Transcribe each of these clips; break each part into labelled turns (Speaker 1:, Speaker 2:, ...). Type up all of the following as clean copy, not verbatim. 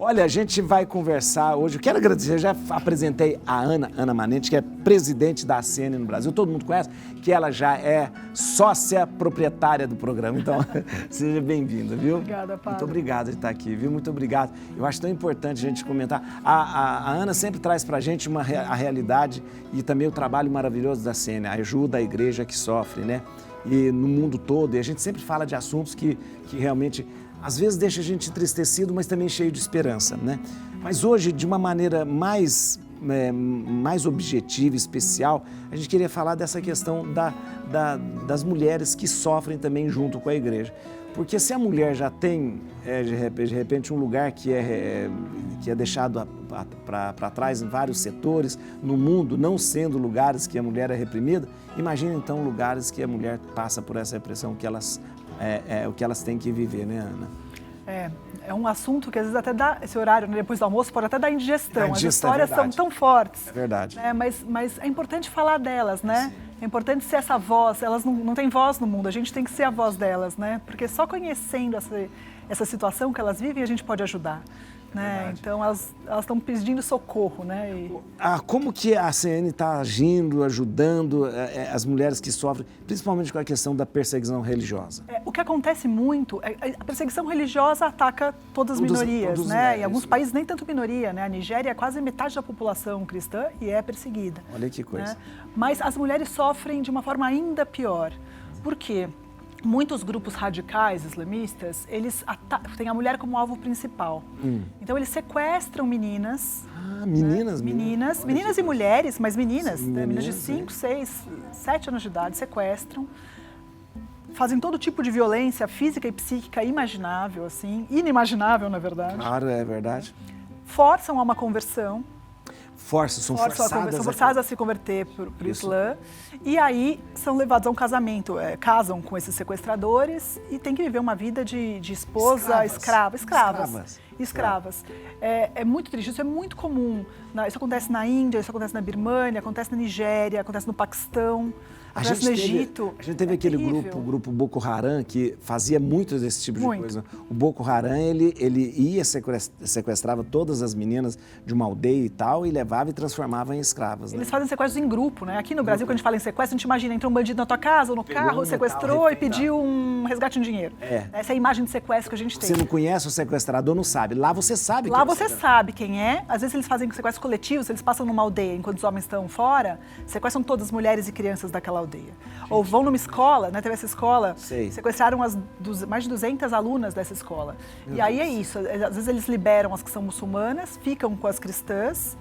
Speaker 1: Olha, a gente vai conversar hoje. Eu quero agradecer, eu já apresentei a Ana Manente, que é presidente da ACN no Brasil. Todo mundo conhece, que ela já é sócia proprietária do programa. Então, seja bem-vinda, viu?
Speaker 2: Obrigada, Paulo.
Speaker 1: Muito obrigado de estar aqui, viu? Muito obrigado. Eu acho tão importante a gente comentar. A Ana sempre traz pra gente a realidade e também o trabalho maravilhoso da ACN, a ajuda à igreja que sofre, né? E no mundo todo. E a gente sempre fala de assuntos que realmente, às vezes, deixa a gente entristecido, mas também cheio de esperança, né? Mas hoje, de uma maneira mais objetiva, especial, a gente queria falar dessa questão das mulheres que sofrem também junto com a igreja. Porque se a mulher já tem, de repente, um lugar que é deixado para trás em vários setores no mundo, não sendo lugares que a mulher é reprimida, imagina então lugares que a mulher passa por essa repressão, que o que elas têm que viver, né, Ana?
Speaker 2: É um assunto que às vezes até dá, esse horário, né, depois do almoço, pode até dar indigestão. As histórias
Speaker 1: é
Speaker 2: são tão fortes.
Speaker 1: É verdade.
Speaker 2: Né, mas é importante falar delas, né?
Speaker 1: Sim.
Speaker 2: É importante ser essa voz, elas não têm voz no mundo, a gente tem que ser a voz delas, né? Porque só conhecendo essa situação que elas vivem, a gente pode ajudar. Né? Então, elas estão pedindo socorro, né?
Speaker 1: Como que a ACN está agindo, ajudando as mulheres que sofrem, principalmente com a questão da perseguição religiosa?
Speaker 2: O que acontece muito, a perseguição religiosa ataca todas as minorias, né? Em alguns países nem tanto minoria, né? A Nigéria é quase metade da população cristã e é perseguida.
Speaker 1: Olha que coisa.
Speaker 2: Né? Mas as mulheres sofrem de uma forma ainda pior. Por quê? Muitos grupos radicais islamistas, eles têm a mulher como alvo principal. Então, eles sequestram meninas.
Speaker 1: Meninas?
Speaker 2: Né? Meninas e mulheres, mas meninas. Sim, né? Meninas de 5, 6, 7 anos de idade, sequestram. Fazem todo tipo de violência física e psíquica imaginável, assim. Inimaginável, na verdade.
Speaker 1: Claro, é verdade.
Speaker 2: Forçam a uma conversão.
Speaker 1: São forçadas
Speaker 2: a se converter para o Islã e aí são levados a um casamento, casam com esses sequestradores e tem que viver uma vida de esposa, escravas. É muito triste, isso é muito comum, isso acontece na Índia, isso acontece na Birmânia, acontece na Nigéria, acontece no Paquistão, acontece no Egito.
Speaker 1: A gente teve aquele grupo Boko Haram, que fazia muito desse tipo de coisa. O Boko Haram, ele ia, sequestrava todas as meninas de uma aldeia e tal, e levava e transformava em escravas.
Speaker 2: Eles fazem sequestros em grupo, né? Aqui no Brasil, quando a gente fala em sequestro, a gente imagina, entrou um bandido na tua casa ou no carro, sequestrou e pediu um resgate em dinheiro. Essa é a imagem de sequestro que a gente tem.
Speaker 1: Você não conhece o sequestrador, não sabe. Lá você sabe
Speaker 2: quem é. Lá você sabe quem é. Às vezes eles fazem sequestros coletivos, eles passam numa aldeia enquanto os homens estão fora, sequestram todas as mulheres e crianças daquela aldeia. Ou vão numa escola, né? Teve essa escola, sequestraram mais de 200 alunas dessa escola. E aí é isso, às vezes eles liberam as que são muçulmanas, ficam com as cristãs,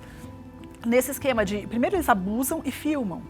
Speaker 2: nesse esquema de, primeiro eles abusam e filmam.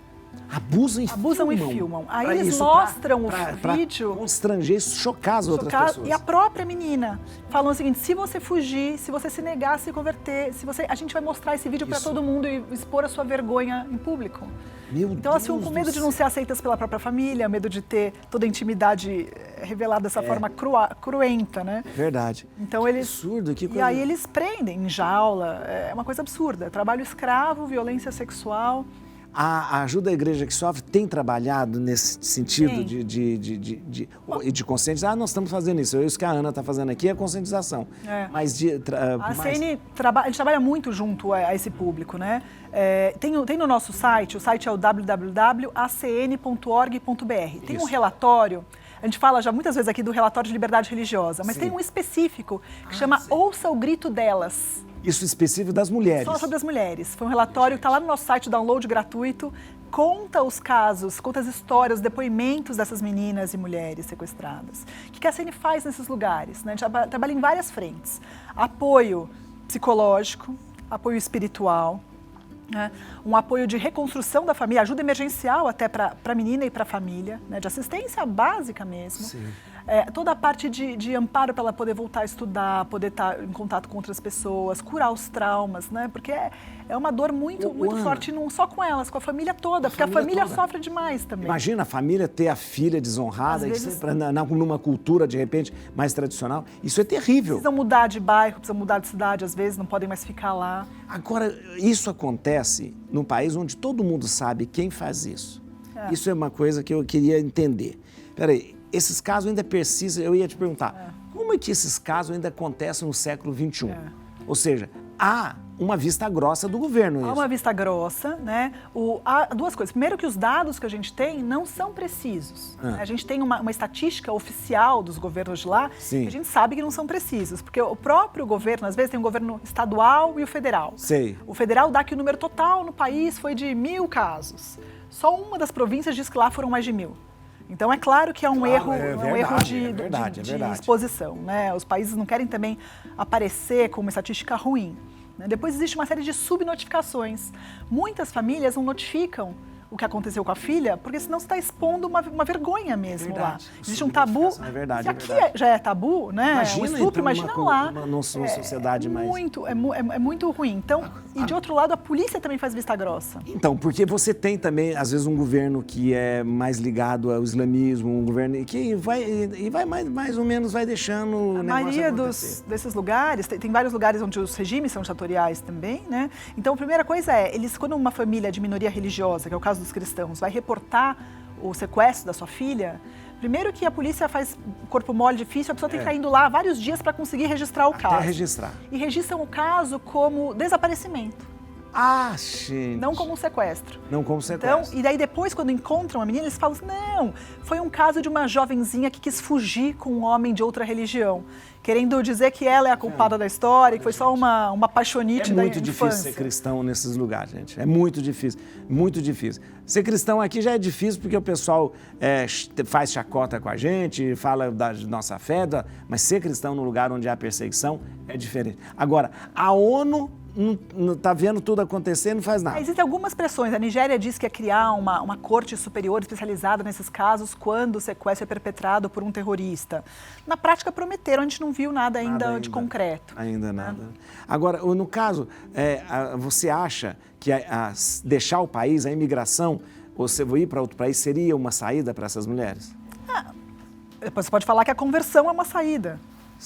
Speaker 1: Abusam
Speaker 2: e filmam. Aí eles mostram o vídeo.
Speaker 1: Constranger, chocar as outras pessoas.
Speaker 2: E a própria menina. Falam o seguinte, se você fugir, se você se negar a se converter, a gente vai mostrar esse vídeo para todo mundo e expor a sua vergonha em público. Então elas ficam com medo de não ser aceitas pela própria família, medo de ter toda a intimidade revelada dessa forma cruenta, né?
Speaker 1: Verdade.
Speaker 2: Então
Speaker 1: que absurdo, que coisa.
Speaker 2: E aí eles prendem em jaula, é uma coisa absurda. Trabalho escravo, violência sexual.
Speaker 1: A ajuda à igreja que sofre tem trabalhado nesse sentido de conscientização. Nós estamos fazendo isso. Isso que a Ana está fazendo aqui é conscientização. Mas
Speaker 2: a gente trabalha muito junto a esse público, né? Tem no nosso site, o site é o www.acn.org.br. Tem um relatório. A gente fala já muitas vezes aqui do relatório de liberdade religiosa, mas tem um específico que chama Ouça o Grito Delas.
Speaker 1: Isso específico das mulheres?
Speaker 2: Só sobre as mulheres. Foi um relatório que está lá no nosso site, download gratuito, conta os casos, conta as histórias, os depoimentos dessas meninas e mulheres sequestradas. O que a ACN faz nesses lugares? Né? A gente trabalha em várias frentes. Apoio psicológico, apoio espiritual, né? Um apoio de reconstrução da família, ajuda emergencial até para a menina e para a família, né? De assistência básica mesmo.
Speaker 1: Sim.
Speaker 2: Toda a parte de amparo para ela poder voltar a estudar, poder estar em contato com outras pessoas, curar os traumas, né? Porque é uma dor muito forte, não só com elas, com a família toda, porque a família sofre demais também.
Speaker 1: Imagina a família ter a filha desonrada, numa cultura, de repente, mais tradicional. Isso é terrível.
Speaker 2: Precisam mudar de bairro, precisam mudar de cidade, às vezes, não podem mais ficar lá.
Speaker 1: Agora, isso acontece num país onde todo mundo sabe quem faz isso. Isso é uma coisa que eu queria entender. Peraí. Esses casos ainda persistem, eu ia te perguntar, como é que esses casos ainda acontecem no século XXI? Ou seja, há uma vista grossa do governo.
Speaker 2: Há uma vista grossa, né? Há duas coisas. Primeiro que os dados que a gente tem não são precisos. Né? A gente tem uma estatística oficial dos governos de lá,
Speaker 1: Sim.
Speaker 2: que a gente sabe que não são precisos. Porque o próprio governo, às vezes, tem um governo estadual e o federal.
Speaker 1: Sei.
Speaker 2: O federal dá que o número total no país foi de 1.000 casos. Só uma das províncias diz que lá foram mais de 1.000. Então, é claro que é um erro, de exposição. Né? Os países não querem também aparecer com uma estatística ruim. Né? Depois existe uma série de subnotificações. Muitas famílias não notificam o que aconteceu com a filha, porque senão você está expondo uma vergonha mesmo lá. Existe um tabu.
Speaker 1: É verdade,
Speaker 2: se aqui já é tabu, né?
Speaker 1: Imagina,
Speaker 2: o estupro,
Speaker 1: então,
Speaker 2: imagina lá.
Speaker 1: Numa sociedade mais...
Speaker 2: É muito ruim. Então, e de outro lado, a polícia também faz vista grossa.
Speaker 1: Então, porque você tem também, às vezes, um governo que é mais ligado ao islamismo, um governo que vai mais ou menos vai deixando o negócio
Speaker 2: maioria
Speaker 1: acontecer.
Speaker 2: desses lugares, tem vários lugares onde os regimes são ditatoriais também, né? Então, a primeira coisa é, quando uma família de minoria religiosa, que é o caso dos cristãos, vai reportar o sequestro da sua filha, primeiro que a polícia faz corpo mole difícil, a pessoa tem que estar indo lá vários dias para conseguir registrar o caso.
Speaker 1: Até registrar.
Speaker 2: E registram o caso como desaparecimento.
Speaker 1: Ah, gente.
Speaker 2: Não como um sequestro.
Speaker 1: Não como sequestro.
Speaker 2: Então, e daí depois, quando encontram a menina, eles falam assim, não, foi um caso de uma jovenzinha que quis fugir com um homem de outra religião, querendo dizer que ela é a culpada da história, que foi só uma paixonite da infância.
Speaker 1: É muito difícil ser cristão nesses lugares, gente. É muito difícil, muito difícil. Ser cristão aqui já é difícil porque o pessoal faz chacota com a gente, fala da nossa fé, mas ser cristão num lugar onde há perseguição é diferente. Agora, a ONU não está vendo tudo acontecer, não faz nada.
Speaker 2: Existem algumas pressões. A Nigéria diz que ia criar uma corte superior especializada nesses casos quando o sequestro é perpetrado por um terrorista. Na prática prometeram, a gente não viu nada ainda de concreto.
Speaker 1: Ainda nada. Agora, no caso, você acha que deixar o país, a imigração, ou você ir para outro país, seria uma saída para essas mulheres?
Speaker 2: Você pode falar que a conversão é uma saída.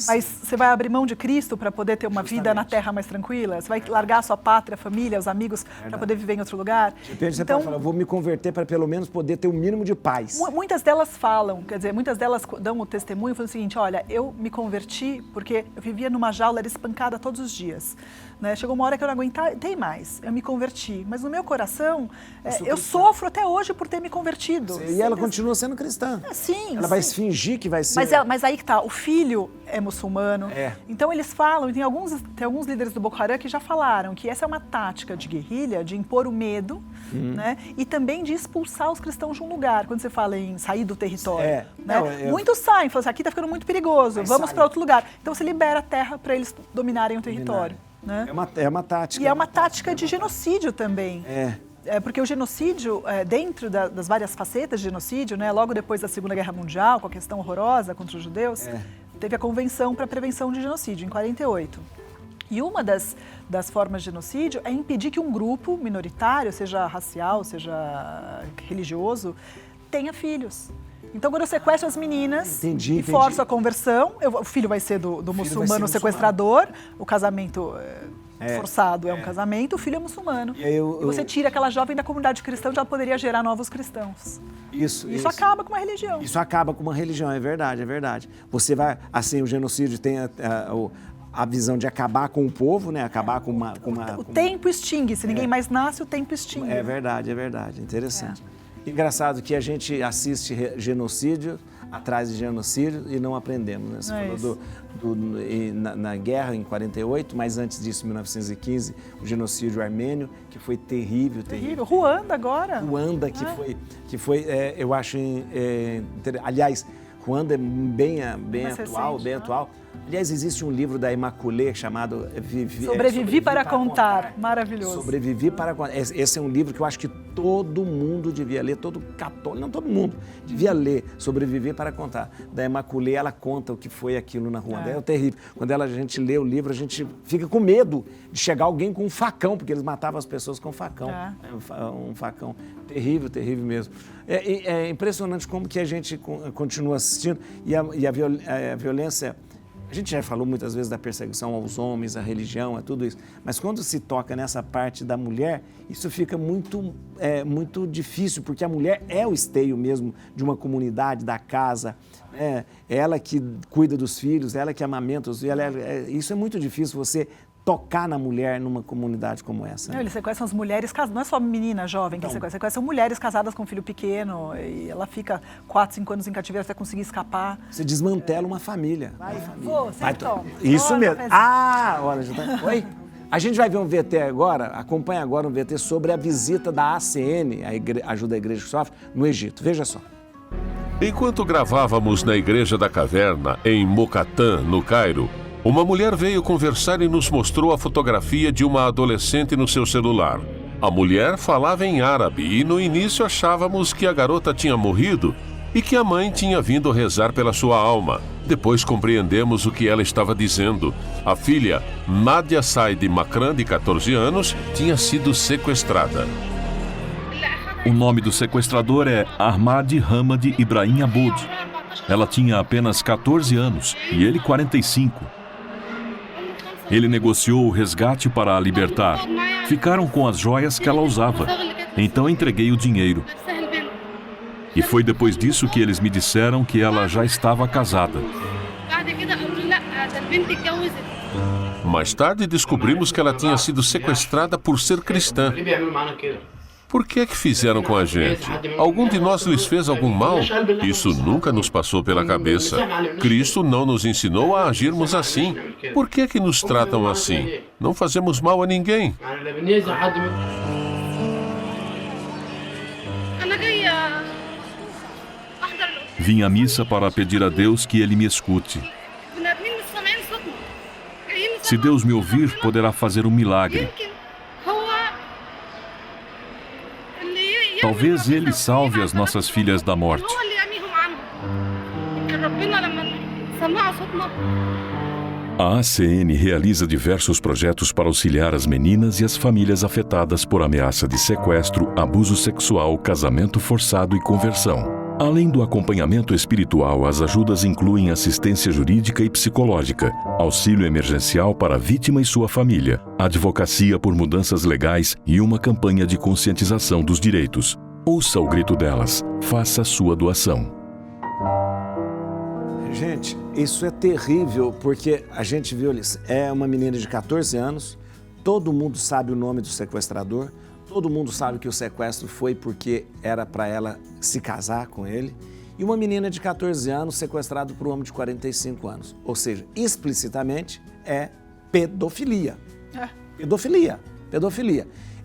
Speaker 2: Mas você vai abrir mão de Cristo para poder ter uma vida na terra mais tranquila? Você vai largar a sua pátria, a família, os amigos para poder viver em outro lugar?
Speaker 1: De repente você pode falar, vou me converter para pelo menos poder ter o mínimo de paz.
Speaker 2: Muitas delas falam, quer dizer, muitas delas dão o testemunho falando o seguinte, olha, eu me converti porque eu vivia numa jaula, era espancada todos os dias. Né? Chegou uma hora que eu não aguentei mais, eu me converti. Mas no meu coração, eu sofro até hoje por ter me convertido.
Speaker 1: E ela continua sendo cristã.
Speaker 2: Sim.
Speaker 1: Ela vai fingir que vai ser...
Speaker 2: Mas aí que tá, o filho é muçulmano. Então eles falam, e tem alguns líderes do Boko Haram que já falaram que essa é uma tática de guerrilha, de impor o medo, né? E também de expulsar os cristãos de um lugar. Quando você fala em sair do território. Né? Muitos saem, falam assim, aqui está ficando muito perigoso, vamos para outro lugar. Então você libera a terra para eles dominarem o território. Né?
Speaker 1: É uma tática.
Speaker 2: E é uma tática de genocídio também. Porque o genocídio, dentro das várias facetas de genocídio, né, logo depois da Segunda Guerra Mundial, com a questão horrorosa contra os judeus, teve a Convenção para a Prevenção de Genocídio, em 48. E uma das formas de genocídio é impedir que um grupo minoritário, seja racial, seja religioso, tenha filhos. Então, quando eu sequestro as meninas e forço a conversão, o filho vai ser do muçulmano sequestrador, o casamento forçado é um casamento, o filho é muçulmano. E você tira aquela jovem da comunidade cristã, já poderia gerar novos cristãos. Isso acaba com uma religião.
Speaker 1: Isso acaba com uma religião, é verdade, é verdade. Você vai, assim, o genocídio tem a visão de acabar com o povo, né? Acabar com uma...
Speaker 2: O tempo extingue, se ninguém mais nasce, o tempo extingue.
Speaker 1: É verdade, interessante. Engraçado que a gente assiste genocídio, atrás de genocídio e não aprendemos. Né? Você falou na guerra em 48, mas antes disso, em 1915, o genocídio armênio, que foi terrível.
Speaker 2: Ruanda agora.
Speaker 1: Ruanda, que foi eu acho... aliás, Ruanda é bem atual, bem atual. Aliás, existe um livro da Immaculée chamado
Speaker 2: Sobrevivi para contar. Maravilhoso.
Speaker 1: Sobrevivi para contar. Esse é um livro que eu acho que todo mundo devia ler, todo católico, não todo mundo, devia ler Sobreviver para contar. Da Immaculée, ela conta o que foi aquilo na Ruanda. É terrível. Quando a gente lê o livro, a gente fica com medo de chegar alguém com um facão, porque eles matavam as pessoas com facão. Um facão terrível, terrível mesmo. É impressionante como que a gente continua assistindo e a violência... A gente já falou muitas vezes da perseguição aos homens, à religião, a tudo isso. Mas quando se toca nessa parte da mulher, isso fica muito difícil, porque a mulher é o esteio mesmo de uma comunidade, da casa. É ela que cuida dos filhos, ela que amamenta os filhos. Isso é muito difícil, você tocar na mulher numa comunidade como essa.
Speaker 2: Não, eles sequestram as mulheres casadas, não é só menina jovem que sequestram mulheres casadas com filho pequeno e ela fica 4, 5 anos em cativeiro até conseguir escapar.
Speaker 1: Você desmantela uma família. Isso mesmo. Olha, já tá... Oi? A gente vai ver um VT agora, acompanha agora um VT sobre a visita da ACN, a Ajuda à Igreja que Sofre, no Egito. Veja só.
Speaker 3: Enquanto gravávamos na Igreja da Caverna, em Mocatã, no Cairo, uma mulher veio conversar e nos mostrou a fotografia de uma adolescente no seu celular. A mulher falava em árabe e no início achávamos que a garota tinha morrido e que a mãe tinha vindo rezar pela sua alma. Depois compreendemos o que ela estava dizendo. A filha, Nadia Said Makran, de 14 anos, tinha sido sequestrada.
Speaker 4: O nome do sequestrador é Ahmad Hamad Ibrahim Aboud. Ela tinha apenas 14 anos e ele 45. Ele negociou o resgate para a libertar. Ficaram com as joias que ela usava. Então entreguei o dinheiro. E foi depois disso que eles me disseram que ela já estava casada.
Speaker 3: Mais tarde descobrimos que ela tinha sido sequestrada por ser cristã. Por que fizeram com a gente? Algum de nós lhes fez algum mal? Isso nunca nos passou pela cabeça. Cristo não nos ensinou a agirmos assim. Por que nos tratam assim? Não fazemos mal a ninguém.
Speaker 4: Vim à missa para pedir a Deus que Ele me escute. Se Deus me ouvir, poderá fazer um milagre. Talvez Ele salve as nossas filhas da morte. A ACN realiza diversos projetos para auxiliar as meninas e as famílias afetadas por ameaça de sequestro, abuso sexual, casamento forçado e conversão. Além do acompanhamento espiritual, as ajudas incluem assistência jurídica e psicológica, auxílio emergencial para a vítima e sua família, advocacia por mudanças legais e uma campanha de conscientização dos direitos. Ouça o grito delas. Faça a sua doação.
Speaker 1: Gente, isso é terrível, porque a gente viu, é uma menina de 14 anos, todo mundo sabe o nome do sequestrador, todo mundo sabe que o sequestro foi porque era para ela se casar com ele, e uma menina de 14 anos sequestrada por um homem de 45 anos. Ou seja, explicitamente é pedofilia. Pedofilia.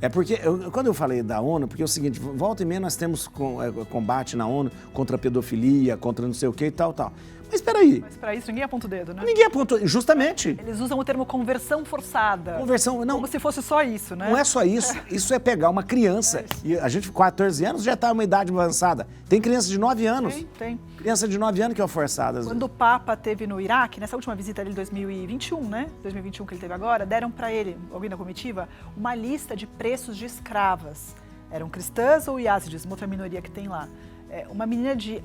Speaker 1: É porque, quando eu falei da ONU, porque é o seguinte, volta e meia nós temos combate na ONU contra a pedofilia, contra não sei o que e tal. Mas espera aí.
Speaker 2: Mas para isso ninguém aponta o dedo, né?
Speaker 1: Ninguém apontou, justamente.
Speaker 2: Eles usam o termo conversão forçada.
Speaker 1: Não.
Speaker 2: Como se fosse só isso, né?
Speaker 1: Não é só isso. Isso é pegar uma criança. E a gente, 14 anos, já está em uma idade avançada. Tem criança de 9 anos.
Speaker 2: Tem.
Speaker 1: Criança de 9 anos que é forçada.
Speaker 2: Quando o Papa teve no Iraque, nessa última visita dele em 2021, né? 2021 que ele teve agora, deram para ele, alguém da comitiva, uma lista de preços de escravas. Eram cristãs ou iázides, uma outra minoria que tem lá. Uma menina de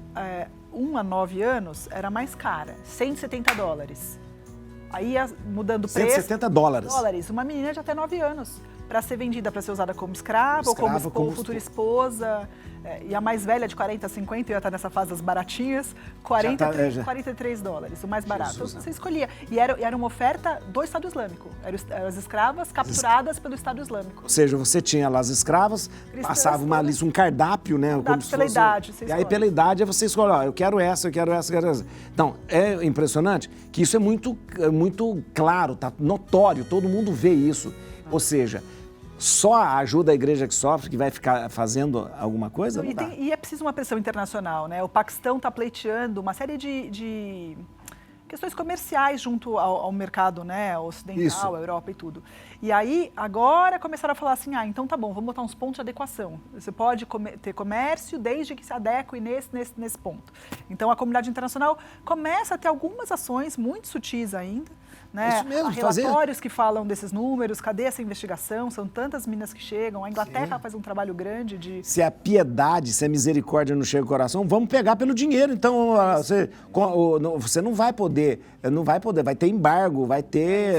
Speaker 2: 1 a 9 anos era mais cara, $170. Aí, mudando o preço...
Speaker 1: $170.
Speaker 2: Uma menina de até 9 anos, para ser vendida, para ser usada como escrava ou como futura esposa. E a mais velha, de 40 a 50, ia estar nessa fase das baratinhas, $43, o mais barato. Então, você escolhia. E era uma oferta do Estado Islâmico. Eram as escravas capturadas pelo Estado Islâmico.
Speaker 1: Ou seja, você tinha lá as escravas, passava uma lista, um cardápio, né?
Speaker 2: Pela idade.
Speaker 1: E aí, pela idade, você escolhe, eu quero essa. Então, é impressionante que isso é muito claro, tá notório, todo mundo vê isso. Ou seja, só a Ajuda à Igreja que Sofre que vai ficar fazendo alguma coisa?
Speaker 2: E é preciso uma pressão internacional, né? O Paquistão está pleiteando uma série de questões comerciais junto ao mercado, né, ocidental, a Europa e tudo. E aí, agora começaram a falar assim, então tá bom, vamos botar uns pontos de adequação. Você pode ter comércio desde que se adeque nesse ponto. Então, a comunidade internacional começa a ter algumas ações muito sutis ainda, né?
Speaker 1: Isso mesmo,
Speaker 2: há relatórios que falam desses números, cadê essa investigação? São tantas meninas que chegam, a Inglaterra faz um trabalho grande de...
Speaker 1: Se a piedade, se a misericórdia não chega ao coração, vamos pegar pelo dinheiro. Então, você não vai poder, vai ter embargo, vai ter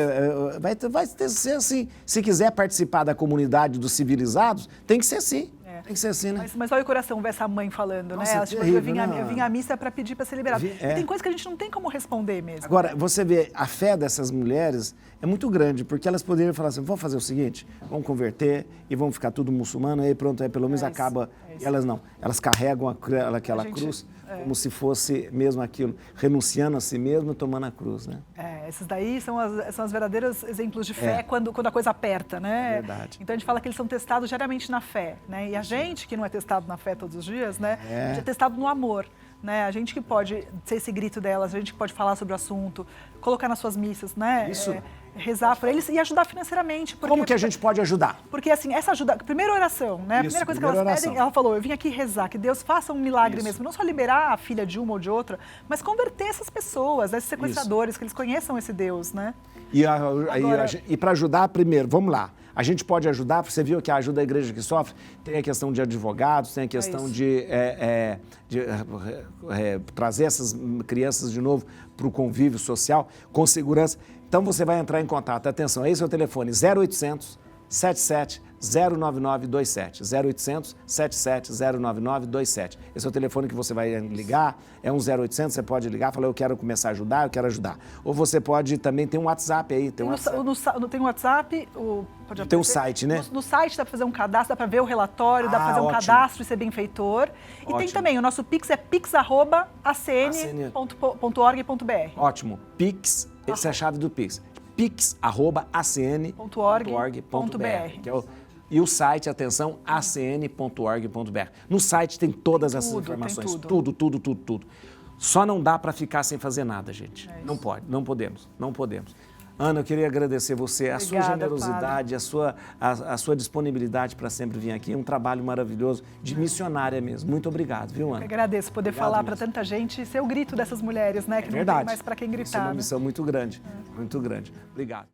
Speaker 1: ser assim. Se quiser participar da comunidade dos civilizados, tem que ser assim. Tem que ser assim, né?
Speaker 2: Mas olha o coração ver essa mãe falando,
Speaker 1: Nossa,
Speaker 2: né?
Speaker 1: é
Speaker 2: Tipo,
Speaker 1: terrível,
Speaker 2: eu vim à missa para pedir para ser liberada.
Speaker 1: E
Speaker 2: tem coisas que a gente não tem como responder mesmo.
Speaker 1: Agora, você vê, a fé dessas mulheres é muito grande, porque elas poderiam falar assim, vamos fazer o seguinte, vamos converter e vamos ficar tudo muçulmano, aí pronto, aí pelo menos acaba. E elas não, elas carregam aquela cruz como se fosse mesmo aquilo, renunciando a si mesmo e tomando a cruz, né?
Speaker 2: Esses daí são as verdadeiros exemplos de fé quando a coisa aperta, né?
Speaker 1: Verdade.
Speaker 2: Então a gente fala que eles são testados diariamente na fé, né? E a gente que não é testado na fé todos os dias, né? A gente é testado no amor. Né? A gente que pode ser esse grito delas, a gente que pode falar sobre o assunto, colocar nas suas missas, né?
Speaker 1: Isso.
Speaker 2: Rezar por eles e ajudar financeiramente.
Speaker 1: Como que a gente pode ajudar?
Speaker 2: Porque assim, essa ajuda, primeira oração, né? A
Speaker 1: Isso,
Speaker 2: primeira coisa que elas pedem, ela falou, eu vim aqui rezar, que Deus faça um milagre mesmo, não só liberar a filha de uma ou de outra, mas converter essas pessoas, esses sequestradores, que eles conheçam esse Deus, né?
Speaker 1: E para ajudar, primeiro, vamos lá. A gente pode ajudar, você viu que a ajuda da igreja que sofre, tem a questão de advogados, tem a questão de trazer essas crianças de novo para o convívio social, com segurança. Então você vai entrar em contato, atenção, esse é o telefone 0800 77 09927, 0800 77 09927. Esse é o telefone que você vai ligar, é um 0800, você pode ligar, falar eu quero começar a ajudar, eu quero ajudar. Ou você pode também, tem um WhatsApp aí. Tem um
Speaker 2: WhatsApp,
Speaker 1: tem um site, né?
Speaker 2: No site dá para fazer um cadastro, dá para ver o relatório, dá para fazer um cadastro e ser benfeitor. E tem também, o nosso Pix é pix@acn.org.br.
Speaker 1: Ótimo, Pix, essa é a chave do Pix. pix@acn.org.br. E o site, atenção, acn.org.br. No site tem todas essas informações, tudo. Só não dá para ficar sem fazer nada, gente. Não pode, não podemos. Ana, eu queria agradecer você, a sua generosidade, a sua disponibilidade para sempre vir aqui. É um trabalho maravilhoso, de missionária mesmo. Muito obrigado, viu, Ana?
Speaker 2: Eu agradeço poder falar para tanta gente e ser o grito dessas mulheres, né? Que não tem mais para quem gritar.
Speaker 1: Isso é uma missão muito grande, muito grande. Obrigado.